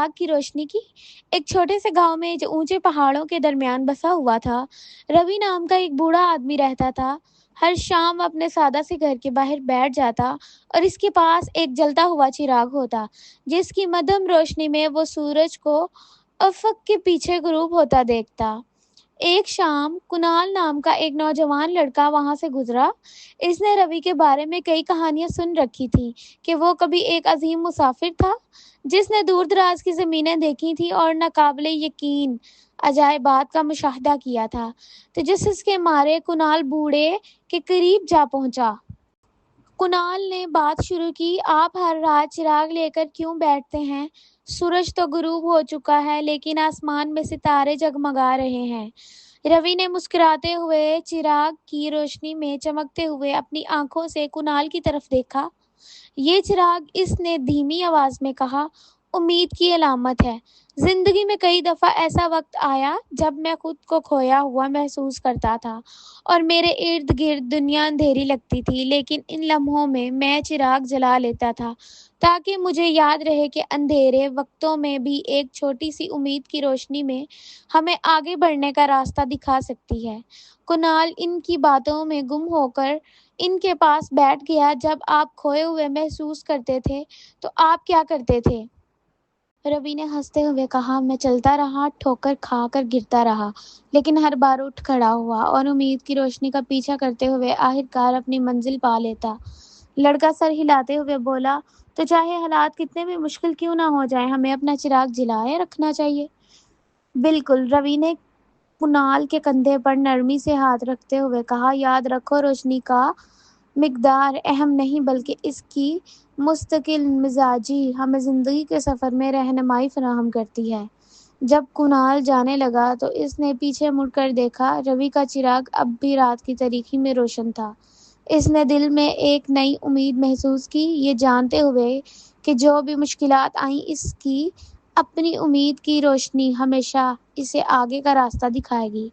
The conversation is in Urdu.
چراغ کی روشنی کی۔ ایک چھوٹے سے گاؤں میں جو اونچے پہاڑوں کے درمیان بسا ہوا تھا، روی نام کا ایک بوڑھا آدمی رہتا تھا۔ ہر شام اپنے سادہ سے گھر کے باہر بیٹھ جاتا اور اس کے پاس ایک جلتا ہوا چراغ ہوتا جس کی مدھم روشنی میں وہ سورج کو افق کے پیچھے غروب ہوتا دیکھتا۔ ایک شام کنال نام کا ایک نوجوان لڑکا وہاں سے گزرا۔ اس نے روی کے بارے میں کئی کہانیاں سن رکھی تھیں کہ وہ کبھی ایک عظیم مسافر تھا جس نے دور دراز کی زمینیں دیکھی تھیں اور ناقابل یقین عجائبات کا مشاہدہ کیا تھا۔ تجسس کے مارے کنال بوڑھے کے قریب جا پہنچا۔ کنال نے بات شروع کی، آپ ہر رات چراغ لے کر کیوں بیٹھتے ہیں؟ سورج تو غروب ہو چکا ہے لیکن آسمان میں ستارے جگمگا رہے ہیں۔ روی نے مسکراتے ہوئے چراغ کی روشنی میں چمکتے ہوئے اپنی آنکھوں سے کنال کی طرف دیکھا۔ یہ چراغ، اس نے دھیمی آواز میں کہا، امید کی علامت ہے۔ زندگی میں کئی دفعہ ایسا وقت آیا جب میں خود کو کھویا ہوا محسوس کرتا تھا اور میرے ارد گرد دنیا اندھیری لگتی تھی، لیکن ان لمحوں میں میں چراغ جلا لیتا تھا تاکہ مجھے یاد رہے کہ اندھیرے وقتوں میں بھی ایک چھوٹی سی امید کی روشنی میں ہمیں آگے بڑھنے کا راستہ دکھا سکتی ہے۔ کنال ان کی باتوں میں گم ہو کر ان کے پاس بیٹھ گیا۔ جب آپ کھوئے ہوئے محسوس کرتے تھے تو آپ کیا کرتے تھے؟ روی نے ہنستے ہوئے کہا، میں چلتا رہا، ٹھوکر کھا کر گرتا رہا، لیکن ہر بار اٹھ کھڑا ہوا اور امید کی روشنی کا پیچھا کرتے ہوئے آخرکار اپنی منزل پا لیتا۔ لڑکا سر ہلاتے ہوئے بولا، تو چاہے حالات کتنے بھی مشکل کیوں نہ ہو جائیں، ہمیں اپنا چراغ جلائے رکھنا چاہیے۔ بالکل، روی نے کنال کے کندھے پر نرمی سے ہاتھ رکھتے ہوئے کہا، یاد رکھو، روشنی کا مقدار اہم نہیں بلکہ اس کی مستقل مزاجی ہمیں زندگی کے سفر میں رہنمائی فراہم کرتی ہے۔ جب کنال جانے لگا تو اس نے پیچھے مڑ کر دیکھا۔ روی کا چراغ اب بھی رات کی تاریکی میں روشن تھا۔ اس نے دل میں ایک نئی امید محسوس کی، یہ جانتے ہوئے کہ جو بھی مشکلات آئیں، اس کی اپنی امید کی روشنی ہمیشہ اسے آگے کا راستہ دکھائے گی۔